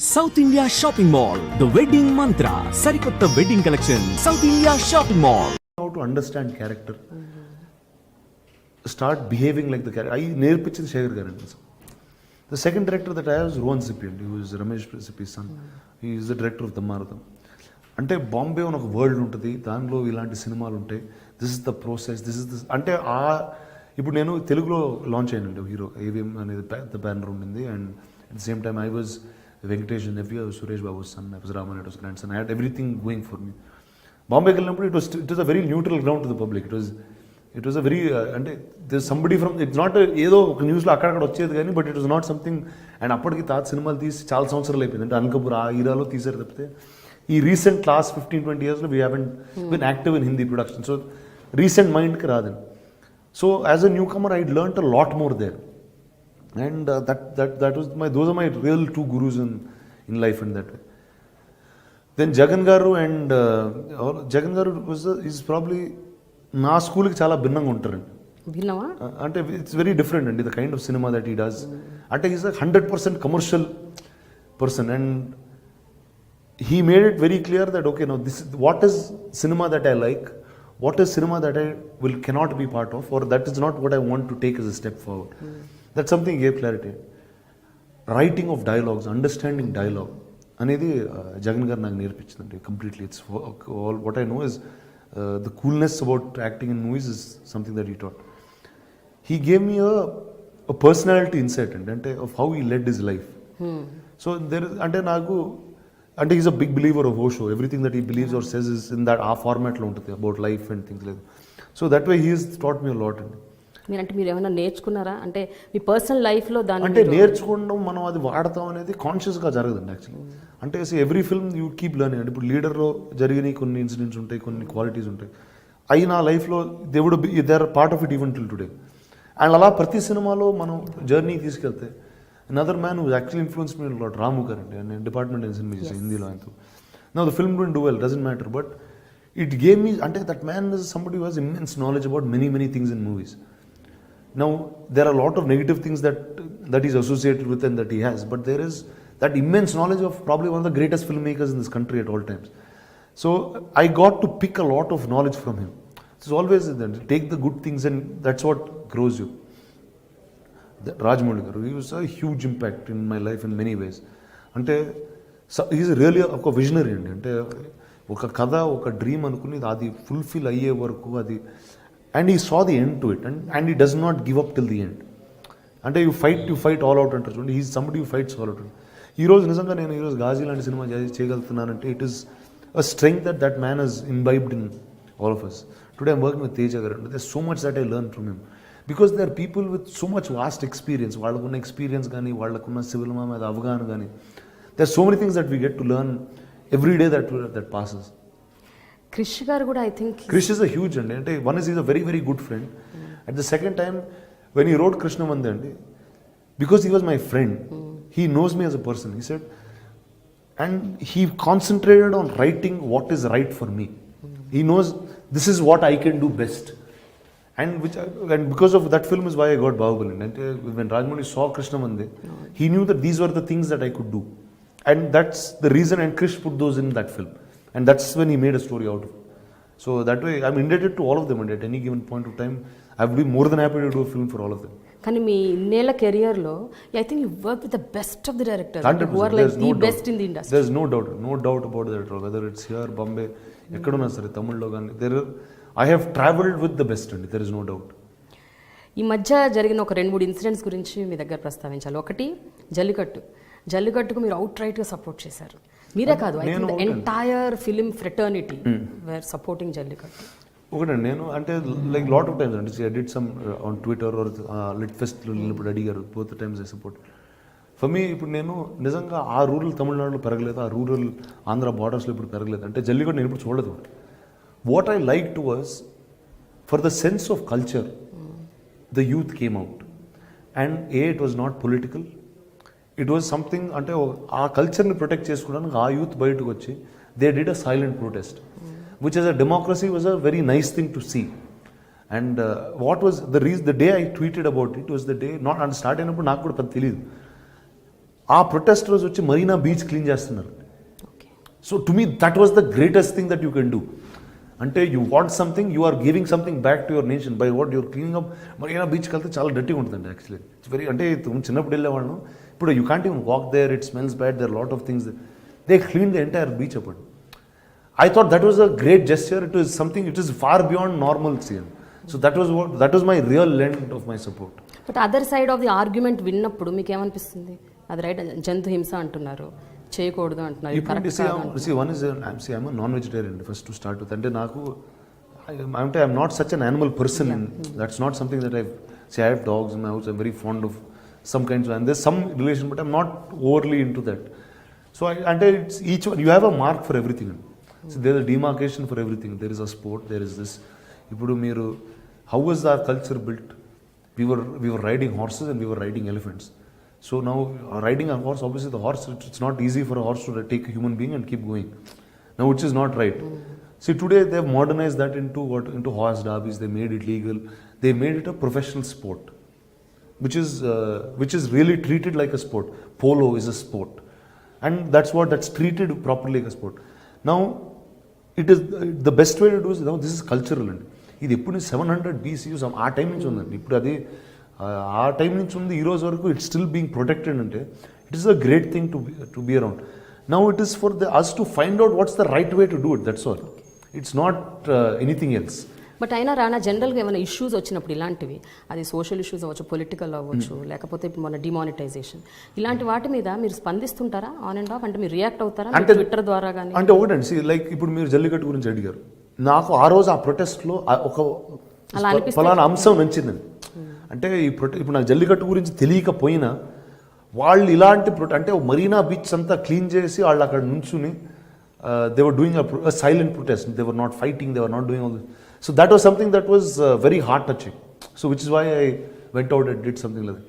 South India Shopping Mall, the wedding mantra, sarikotta wedding collection, South India Shopping Mall. How to understand character, start behaving like the character. I నేర్పించింది శేఖర్ గారు అండి. The second director that I was Rohan Sippy, he was Ramesh Sippy's son. He is the director of Dhammaradham. అంటే బాంబే అని ఒక world ఉంటుంది, దానిలో ఇలాంటి సినిమాలు ఉంటాయి. This is the process, this is this అంటే ఇప్పుడు నేను తెలుగులో లాంచ్ అయ్యానండి హీరో ఏవిఎం అనేది పెద్ద బ్యానర్ ఉండింది. And at the same time I was Venkatesh nephew, I was Suresh Babu's son, I was Raman's grandson. I had everything going for me. Bombay వెళ్ళినప్పుడు it was a very neutral ground to the public. It was a very అంటే there's somebody from, it's not ఏదో ఒక న్యూస్లో అక్కడక్కడ వచ్చేది కానీ, but it was not something. And అప్పటికి తాత సినిమాలు తీసి చాలా సంవత్సరాలు అయిపోయింది. అంటే అన్కపూర్ ఆ ఈరాలో తీసారు తప్పితే ఈ రీసెంట్ లాస్ట్ 15-20 yearsలో we haven't been active in Hindi production. So recent మైండ్కి రాదండి. So as a newcomer I learned a lot more there. And that was those are my real two gurus in life in that way. Then Jagan Garu and Jagan Garu is probably na school ki chala binnanga untaru. Binnava? Ante it's very different and the kind of cinema that he does. Ante he's a 100% commercial person, and he made it very clear that okay, now this is what is cinema that I like, what is cinema that I cannot be part of, or that is not what I want to take as a step forward. That's something he gave clarity. Writing of dialogues, understanding dialogue అనేది జగన్ గారు నాకు నేర్పించిందండి completely. It's all what I know is the coolness about acting in movies is something that he taught. He gave me a personality insight అండి, అంటే of how he led his life. So there అంటే నాకు అంటే is a big believer of Osho. Everything that he believes or says is in that ఆ ఫార్మాట్లో ఉంటుంది about life and things like. So that way he is taught me lot అండి. మీరు ఏమైనా నేర్చుకున్నారా అంటే మీ పర్సనల్ లైఫ్లో దాన్ని? అంటే నేర్చుకోవడం మనం అది వాడతాం అనేది కాన్షియస్గా జరగదండి యాక్చువల్లీ. అంటే every film you keep learning అండి. ఇప్పుడు లీడర్లో జరిగిన కొన్ని ఇన్సిడెంట్స్ ఉంటాయి, కొన్ని క్వాలిటీస్ ఉంటాయి, అవి నా లైఫ్లో they are part of it even till today. And అలా ప్రతి సినిమాలో మనం జర్నీ తీసుకెళ్తే another man who actually influence me lot Ramu గారు అండి. నేను డిపార్ట్మెంట్ ఇన్ సినిమా చేశాను హిందీలో ఆయనతో. Now the film don't do well, doesn't matter, but it gave me అంటే that man is somebody who has immense knowledge about many things in movies. Now, there are a lot of negative things that he's associated with and that he has, but there is that immense knowledge of probably one of the greatest filmmakers in this country at all times. So, I got to pick a lot of knowledge from him. It's always that take the good things and that's what grows you. Rajamouli garu, he was a huge impact in my life in many ways. Ante he's really a visionary andi. Ante oka kada, oka dream anukuni adi fulfill ayye varaku adi. And he saw the end to it, and he does not give up till the end. అంటే you fight all out అంటారు చూడండి. He's somebody who fights all out. ఈరోజు నిజంగా నేను ఈరోజు గాజీ లాంటి cinema చేయగలుగుతున్నానంటే it is a strength that man has imbibed in all of us. Today I'm working with Teja garu. There's so much that I learned from him because there are people with so much vast experience. వాళ్ళకున్న experience కానీ, వాళ్ళకున్న civil మీద అవగాహన కానీ, there are so many things that we get to learn every day that passes. Krish గారు కూడా I think Krish is a huge అండి. అంటే one is a very good friend. At the second time when he rode కృష్ణమంది అండి, because he was my friend, he knows me as a person, he said, and he concentrated on writing what is right for me. He knows this is what I can do best. And because of that film is why I got Bahubali. And when Rajamouli saw Krishnamandi, he knew that these were the things that I could do. And that's the reason, and Krish put those in that film. And that's when he made a story out of it. So that way, I'm indebted to all of them, and at any given point of time, I would be more than happy to do a film for all of them. కానీ మీ ఇన్నేళ్ల కెరియర్లో I think you work with the best of the directors who are like the best in the industry. There's no doubt about that. Whether it's here, Bombay, ఎక్కడున్నా సరే, తమిళ్లో కానీ, I have traveled with the best, and there is no doubt. ఈ మధ్య జరిగిన ఒక 2-3 incidents గురించి మీ దగ్గర ప్రస్తావించాలి. ఒకటి జల్లికట్టుకు మీరు అవుట్ రైట్గా సపోర్ట్ చేశారు. మీరే కాదు, I think the entire film fraternity were supporting Jallikattu. ఒకటండి, నేను అంటే లైక్ లాట్ ఆఫ్ టైమ్స్ అంటే I did some on Twitter or lit ఫెస్ట్లో వెళ్ళినప్పుడు అడిగారు, both times I support. For me ఇప్పుడు నేను నిజంగా ఆ రూరల్ తమిళనాడులో పెరగలేదు, ఆ రూరల్ ఆంధ్ర బార్డర్స్లో ఇప్పుడు పెరగలేదు. అంటే జల్లికట్టు నేను ఇప్పుడు చూడలేదు. What I like to was for the sense of culture the youth came out, and it was not political, it was something. అంటే ఆ కల్చర్ని ప్రొటెక్ట్ చేసుకోవడానికి ఆ యూత్ బయటకు వచ్చి they did a silent protest. which as a democracy was a very nice thing to see. And what was the reason, the day I tweeted about it was the day, not on start అయినప్పుడు నాకు కూడా పెద్ద తెలియదు, ఆ protesters వచ్చి Marina beach clean చేస్తున్నారు. So to me that was the greatest thing that you can do. అంటే you want something, you are giving something back to your nation by what your cleaning up. Marina బీచ్కి వెళ్తే చాలా డర్టీగా ఉంటుందండి actually. It's very, అంటే చిన్నప్పుడు వెళ్ళేవాళ్ళను, ఇప్పుడు you can't even walk there, it smells bad, there lot of things. They clean the entire beach అప్పుడు. I thought that was a great gesture. It was something, it is far beyond normalcy. So that was my real end of my support. But other side of the argument విన్నప్పుడు మీకు ఏమనిపిస్తుంది? అది right, జంతు హింస అంటున్నారు, చేయకూడదు అంటున్నారు. See, one is, I'm a non-vegetarian first to start with. అంటే నాకు, I'm not such an animal person. That's not something that I have dogs in my house. I'm very fond of some kinds of, and there's some relation, but I'm not overly into that. So it's each one, you have a mark for everything. So there is a demarcation for everything. There is a sport, there is this. Ipudu meeru, how was our culture built? We were riding horses and we were riding elephants. So now riding a horse, obviously the horse, it's not easy for a horse to take a human being and keep going. Now, which is not right. See, today they have modernized that into horse derbies. They made it legal. They made it a professional sport, which is really treated like a sport. Polo is a sport, and that's treated properly like a sport. Now, it is the best way to do is, this is cultural అండి. ఇది ఎప్పుడు 700 BCU ఆ time నుంచి ఉందండి. ఇప్పుడు అది ఆ time నుంచి ఉంది, ఈ రోజు వరకు ఇట్స్ స్టిల్ బీయింగ్ ప్రొటెక్టెడ్. అంటే it is a great thing to be around. Now it is for us to find out what's the right way to do it, that's all. It's not anything else. But అయినా రానా, జనరల్గా ఏమైనా issues వచ్చినప్పుడు ఇలాంటివి, అది social issues అవ్వచ్చు, political అవ్వచ్చు, లేకపోతే ఇప్పుడు మన డిమానిటైజేషన్, ఇలాంటి వాటి మీద మీరు స్పందిస్తుంటారా ఆన్ అండ్ ఆఫ్? అంటే మీరు రియాక్ట్ అవుతారా అంటే ట్విట్టర్ ద్వారా కానీ? అంటే ఒకటండి, లైక్ ఇప్పుడు మీరు జల్లికట్టు గురించి అడిగారు, నాకు ఆ రోజు ఆ ప్రొటెస్ట్లో ఒక ఫలానా అంశం నచ్చిందండి. అంటే ఇప్పుడు నాకు జల్లికట్టు గురించి తెలియకపోయినా వాళ్ళు ఇలాంటి అంటే మరీనా బీచ్ అంతా క్లీన్ చేసి వాళ్ళు అక్కడ నుంచుని they were doing a silent protest. They were not fighting, they were not doing all this. So that was something that was very heart touching. So which is why I went out and did something like that.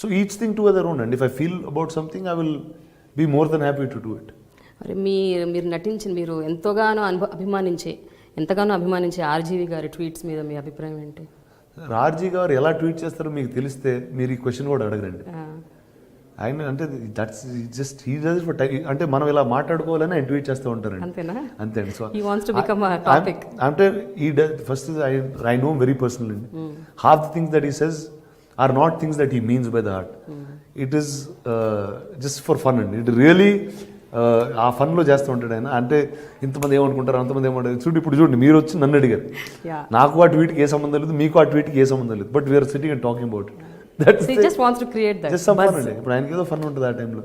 So each thing to their own, and if I feel about something, I will be more than happy to do it. మరి మీరు నటించిన, మీరు ఎంతగానో అభిమానించే RGV గారి tweets మీద మీ అభిప్రాయం ఏంటి? ఆర్జీ గారు ఎలా ట్వీట్ చేస్తారో మీకు తెలిస్తే మీరు ఈ క్వశ్చన్ కూడా అడగరండి. ఆయన అంటే that's just he does for time. అంటే మనం ఇలా మాట్లాడుకోవాలని ఆయన ట్వీట్ చేస్తూ ఉంటారండి. అంతే అండి. సో అంటే ఈ first I know very personal అండి. Half the things that he says are not things that he means by the heart. It is just for fun అండి. ఇట్ రియలీ ఆ ఫన్లో చేస్తూ ఉంటాడు ఆయన. అంటే ఇంతమంది ఏమనుకుంటారు, అంతమంది ఏమంటారు. చూడండి మీరు వచ్చి నన్ను అడిగారు, నాకు ఆ ట్వీట్కి ఏ సంబంధం లేదు, మీకు ఆ ట్వీట్కి ఏ సంబంధం లేదు, but we're sitting and talking about it. ఇప్పుడు ఆయనకి ఏదో ఫన్ ఉంటుంది ఆ టైంలో.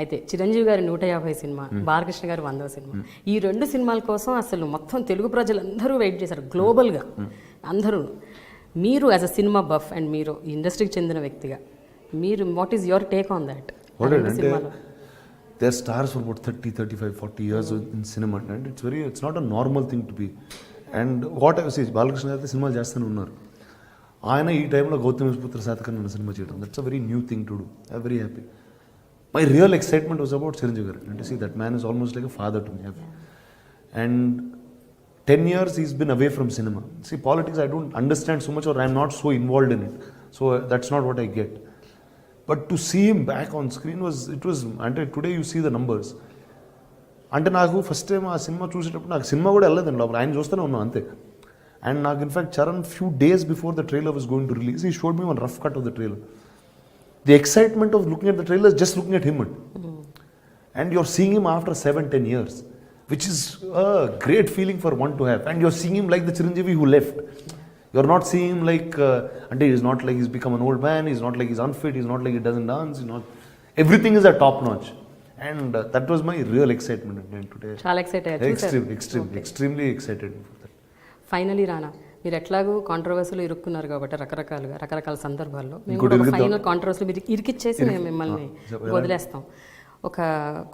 అయితే చిరంజీవి గారి 150 సినిమా, బాలకృష్ణ గారి 100వ సినిమా, ఈ 2 సినిమాల కోసం అసలు మొత్తం తెలుగు ప్రజలందరూ వెయిట్ చేశారు గ్లోబల్గా అందరూ. మీరు as a cinema buff and మీరు ఇండస్ట్రీకి చెందిన వ్యక్తిగా, మీరు what is your take on that? They are stars for about 30, 35, 40 years in cinema, and it's not a normal thing to be. And what I see, Balakrishna గారు సినిమాలు చేస్తూనే ఉన్నారు. ఆయన ఈ టైంలో గౌతమిపుత్ర శాతకర్ణి అన్న సినిమా చేయడం, that's a very new thing to do. I very happy. My real excitement was about Chiranjeevi garu. అంటే see that man is almost like a father to me. And 10 years he's been away from cinema. See, politics I don't understand so much, or I'm not so involved in it. So that's not what I get. But to see him back on screen was అంటే today you see the numbers. అంటే నాకు first time ఆ cinema చూసేటప్పుడు నాకు cinema కూడా వెళ్ళలేదండి లోపల, ఆయన చూస్తూనే ఉన్నాను అంతే. అండ్ నాకు in fact Charan few days before the trailer was going to release, he showed me one rough cut of the trailer. The excitement of looking at the trailer is just looking at him. And you're seeing him after 7-10 years, which is a great feeling for one to have. And you're seeing him like the Chiranjeevi who left. You're not seeing him like, and he's not like he's become an old man, he's not like he's unfit, he's not like he doesn't dance, he's not, everything is at top notch. And that was my real excitement today. Chaala excited. Extremely excited for that. Finally, Rana, మీరు ఎట్లాగూ కాంట్రవర్సీలో ఇరుక్కున్నారు కాబట్టి రకరకాల సందర్భాల్లో మేము కూడా ఒక final కాంట్రవర్సీలో మీరు ఇరికిచ్చేసి మేము మిమ్మల్ని వదిలేస్తాం.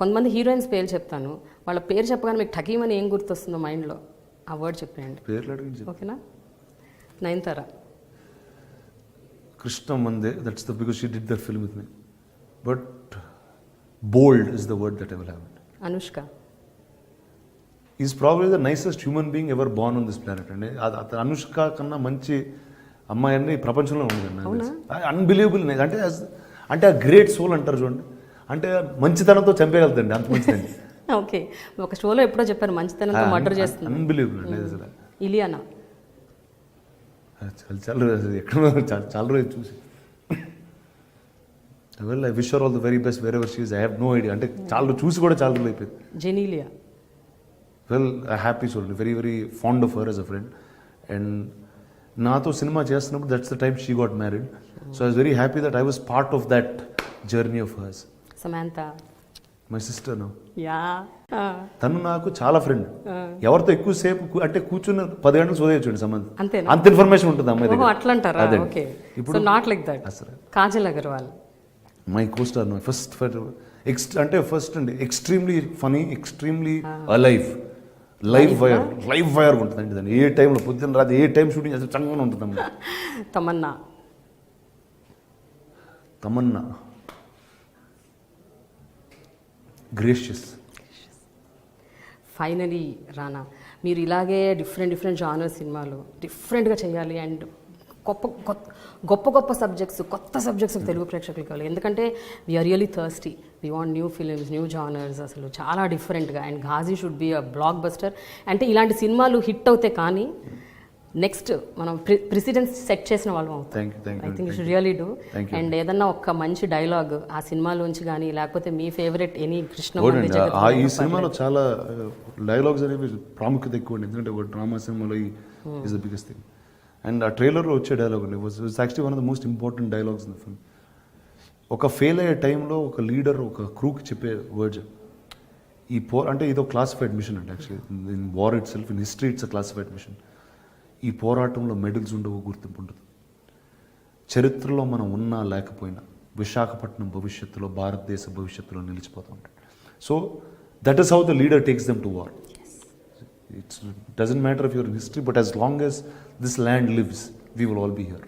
కొంతమంది హీరోయిన్స్ పేరు చెప్తాను, వాళ్ళ పేరు చెప్పగానే మీకు ఠకీమని ఏం గుర్తొస్తుందో మైండ్లో ఆ వర్డ్ చెప్పండి. ఓకేనా? Nayanthara, Krishna Mande, that's because she did that film with me. But bold is the word that I will have. Anushka, is probably the nicest human being ever Born on this planet అండి. అది అనుష్క కన్నా మంచి అమ్మాయి అండి ఈ ప్రపంచంలో ఉందండి. Unbelievable అంటే ఆ గ్రేట్ సోల్ అంటారు చూడండి, అంటే మంచితనంతో చంపేయగలుగుతండి, అంత మంచిదండి. ఓకే, ఒక షోలో ఎప్పుడో చెప్పారు మంచితనంతో మర్డర్ చేస్తుంది. అన్బిలీవబుల్ అండి అసలు. ఇలియానా చాలా రోజు ఎక్కడో చాలా రోజు చూసి well I wish all the very best wherever she is. I have no idea, అంటే చాలా చూసి కూడా చాలా రోజులు అయిపోయింది. Genelia well I happy soul, very very fond of her as a friend. And నాతో సినిమా చేస్తున్నప్పుడు that's the time she got married. So I was very happy that I was part of that journey of hers. Samantha my sister no. Yeah, తను నాకు చాలా friend. ఎవరితో ఎక్కువసేపు అంటే కూర్చుని 10 గంటలు సోదేయచ్చండి సంబంధం, అంతేనా? అంత ఇన్ఫర్మేషన్ ఉంటుంది అమ్మాయి దగ్గర. అట్లా అంటారా? ఓకే, ఇప్పుడు నాట్ లైక్ దట్. అసలు Kajal Aggarwal my costar no first అంటే ఫస్ట్ అండి extremely funny, extremely alive, live wire ఉంటుందండి దాన్ని. ఏ టైంలో పొద్దున్న రాత్రి ఏ టైం షూటింగ్ చేస్తే చక్కగా ఉంటుందమ్మా. తమన్నా గ్రేషియస్. ఫైనలీ రానా, మీరు ఇలాగే డిఫరెంట్ జానర్ సినిమాలు డిఫరెంట్గా చేయాలి అండ్ గొప్ప సబ్జెక్ట్స్, కొత్త సబ్జెక్ట్స్ తెలుగు ప్రేక్షకులకు కావాలి. ఎందుకంటే we are really thirsty, we want new films, new genres, అసలు చాలా డిఫరెంట్గా. And Ghazi should be a blockbuster. అంటే ఇలాంటి సినిమాలు హిట్ అవుతాయి కానీ నెక్స్ట్ మనం ప్రెసిడెన్స్ సెట్ చేసిన వాళ్ళం అవుతాం. I think you should really do. And ఏదన్నా ఒక మంచి డైలాగ్ ఆ సినిమాలోంచి కానీ, లేకపోతే మీ ఫేవరెట్ ఎనీ కృష్ణ ఈ సినిమాలో చాలా డైలాగ్స్ అనేవి ప్రాముఖ్యత ఎక్కువ, ఎందుకంటే ఒక డ్రామా సినిమాలో is the biggest thing. And ఆ ట్రైలర్లో వచ్చే డైలాగ్ అండి was actually one of the most important dialogues in the film. ఒక ఫెయిల్ అయ్యే టైంలో ఒక లీడర్ ఒక క్రూకి చెప్పే వర్డ్స్, అంటే ఇదో క్లాసిఫైడ్ మిషన్ అంటే actually in war itself, in history it's a classified mission. ఈ పోరాటంలో మెడల్స్ ఉండవు, గుర్తింపు ఉండదు. చరిత్రలో మనం ఉన్నా లేకపోయినా విశాఖపట్నం భవిష్యత్తులో, భారతదేశ భవిష్యత్తులో నిలిచిపోతూ ఉంటాడు. So that is how the leader takes them to war. It doesn't matter if you're in history, but as long as this land lives, we will all be here.